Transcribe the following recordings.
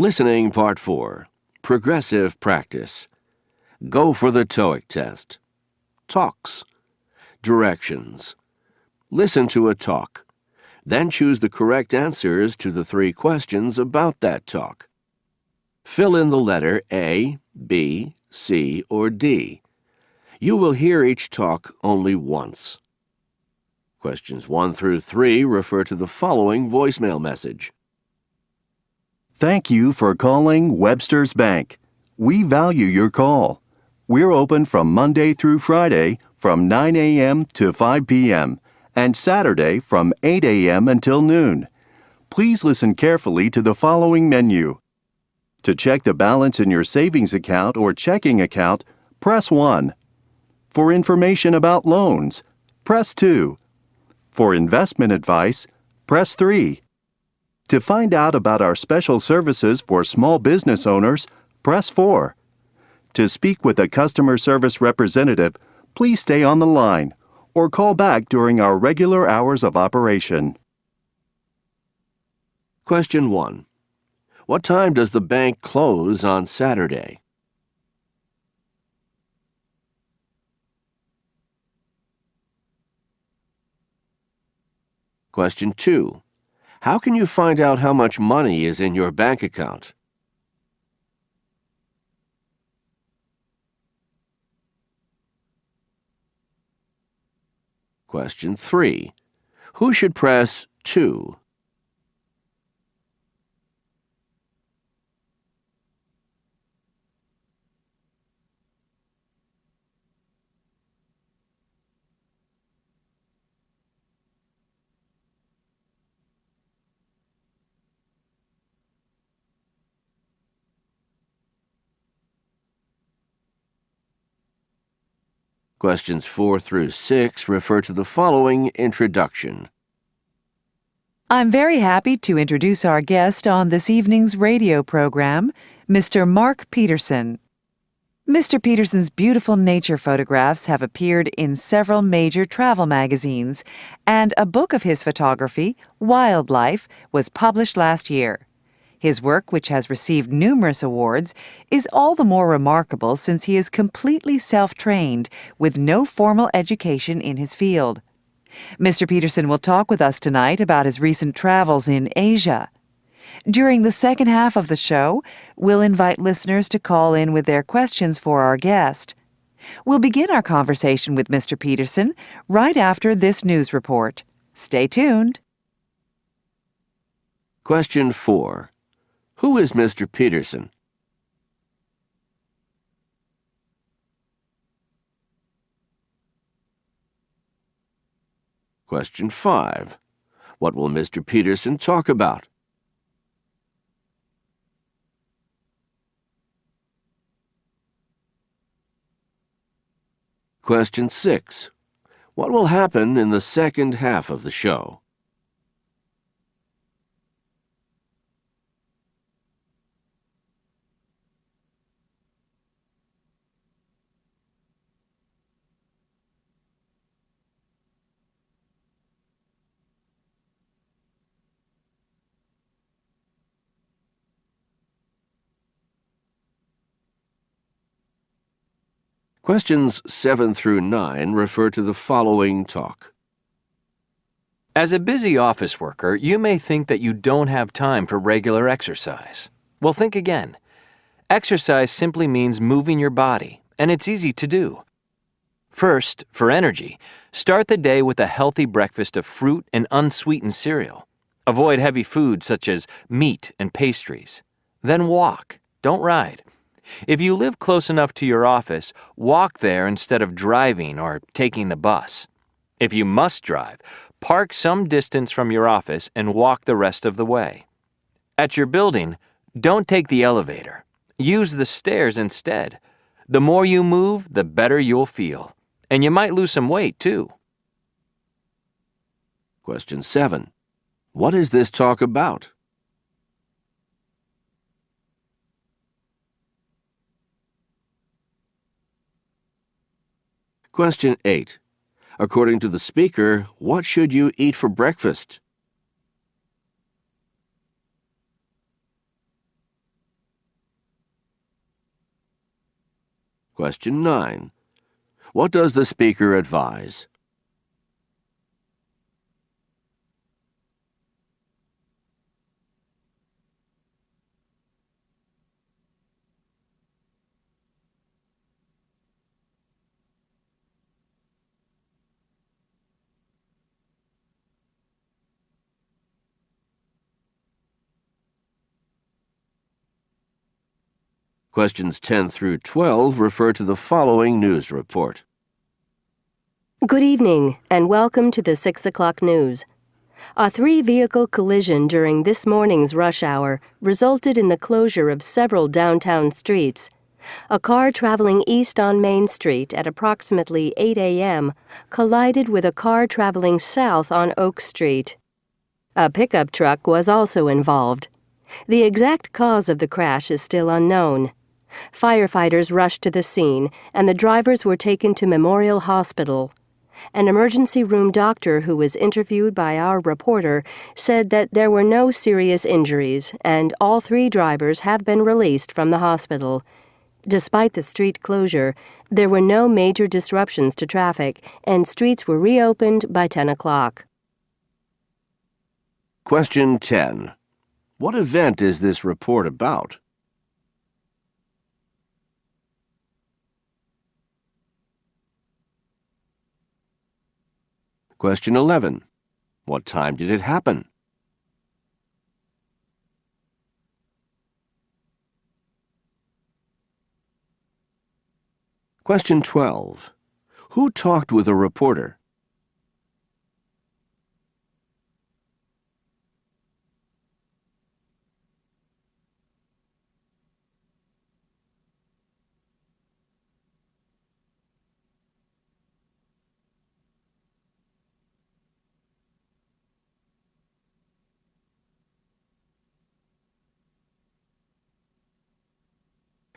Listening Part 4. Progressive Practice. Go for the TOEIC test. Talks. Directions. Listen to a talk. Then choose the correct answers to the 3 questions about that talk. Fill in the letter A, B, C, or D. You will hear each talk only once. Questions 1 through 3 refer to the following voicemail message. Thank you for calling Webster's Bank. We value your call. We're open from Monday through Friday from 9 a.m. to 5 p.m. and Saturday from 8 a.m. until noon. Please listen carefully to the following menu. To check the balance in your savings account or checking account, press 1. For information about loans, press 2. For investment advice, press 3. To find out about our special services for small business owners, press 4. To speak with a customer service representative, please stay on the line or call back during our regular hours of operation. Question 1. What time does the bank close on Saturday? Question 2. How can you find out how much money is in your bank account? Question 3. Who should press 2? Questions 4 through 6 refer to the following introduction. I'm very happy to introduce our guest on this evening's radio program, Mr. Mark Peterson. Mr. Peterson's beautiful nature photographs have appeared in several major travel magazines, and a book of his photography, Wildlife, was published last year. His work, which has received numerous awards, is all the more remarkable since he is completely self-trained with no formal education in his field. Mr. Peterson will talk with us tonight about his recent travels in Asia. During the second half of the show, we'll invite listeners to call in with their questions for our guest. We'll begin our conversation with Mr. Peterson right after this news report. Stay tuned. Question 4. Who is Mr. Peterson? Question 5. What will Mr. Peterson talk about? Question 6. What will happen in the second half of the show? Questions 7 through 9 refer to the following talk. As a busy office worker, you may think that you don't have time for regular exercise. Well, think again. Exercise simply means moving your body, and it's easy to do. First, for energy, start the day with a healthy breakfast of fruit and unsweetened cereal. Avoid heavy foods such as meat and pastries. Then walk, don't ride. If you live close enough to your office, walk there instead of driving or taking the bus. If you must drive, park some distance from your office and walk the rest of the way. At your building, don't take the elevator. Use the stairs instead. The more you move, the better you'll feel. And you might lose some weight, too. Question 7. What is this talk about? Question 8. According to the speaker, what should you eat for breakfast? Question 9. What does the speaker advise? Questions 10 through 12 refer to the following news report. Good evening, and welcome to the 6 o'clock news. A 3-vehicle collision during this morning's rush hour resulted in the closure of several downtown streets. A car traveling east on Main Street at approximately 8 a.m. collided with a car traveling south on Oak Street. A pickup truck was also involved. The exact cause of the crash is still unknown. Firefighters rushed to the scene, and the drivers were taken to Memorial Hospital. An emergency room doctor who was interviewed by our reporter said that there were no serious injuries, and all 3 drivers have been released from the hospital. Despite the street closure, there were no major disruptions to traffic, and streets were reopened by 10 o'clock. Question 10. What event is this report about? Question 11. What time did it happen? Question 12. Who talked with a reporter?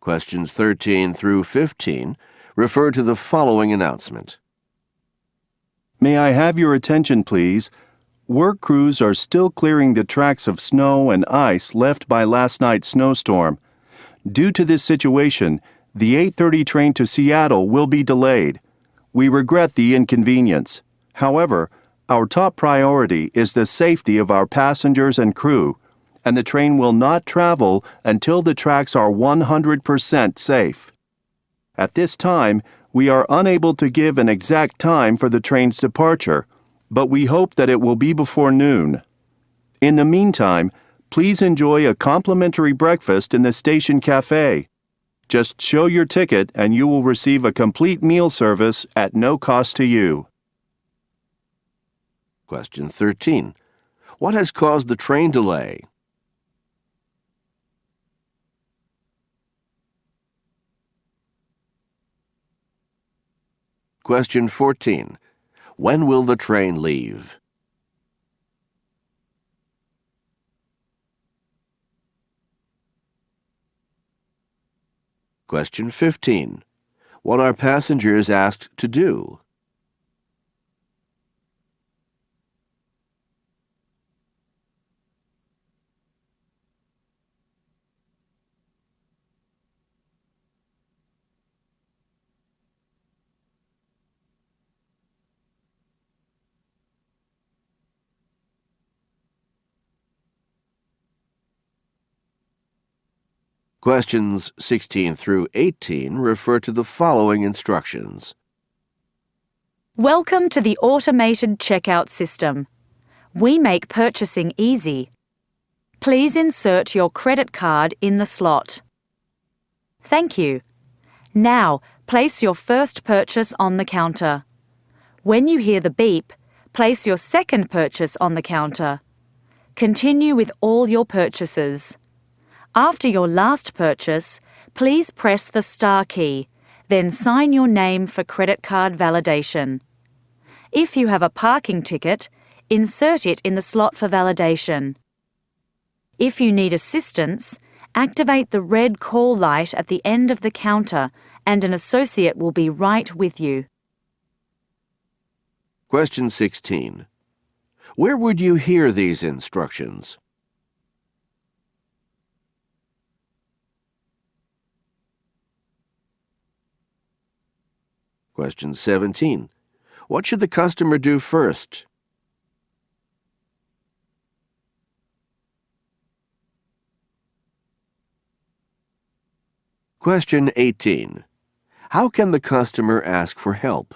Questions 13 through 15 refer to the following announcement. May I have your attention, please? Work crews are still clearing the tracks of snow and ice left by last night's snowstorm. Due to this situation, the 8:30 train to Seattle will be delayed. We regret the inconvenience. However, our top priority is the safety of our passengers and crew, and the train will not travel until the tracks are 100% safe. At this time, we are unable to give an exact time for the train's departure, but we hope that it will be before noon. In the meantime, please enjoy a complimentary breakfast in the station cafe. Just show your ticket and you will receive a complete meal service at no cost to you. Question 13. What has caused the train delay? Question 14. When will the train leave? Question 15. What are passengers asked to do? Questions 16 through 18 refer to the following instructions. Welcome to the automated checkout system. We make purchasing easy. Please insert your credit card in the slot. Thank you. Now, place your first purchase on the counter. When you hear the beep, place your second purchase on the counter. Continue with all your purchases. After your last purchase, please press the star key, then sign your name for credit card validation. If you have a parking ticket, insert it in the slot for validation. If you need assistance, activate the red call light at the end of the counter and an associate will be right with you. Question 16. Where would you hear these instructions? Question 17. What should the customer do first? Question 18. How can the customer ask for help?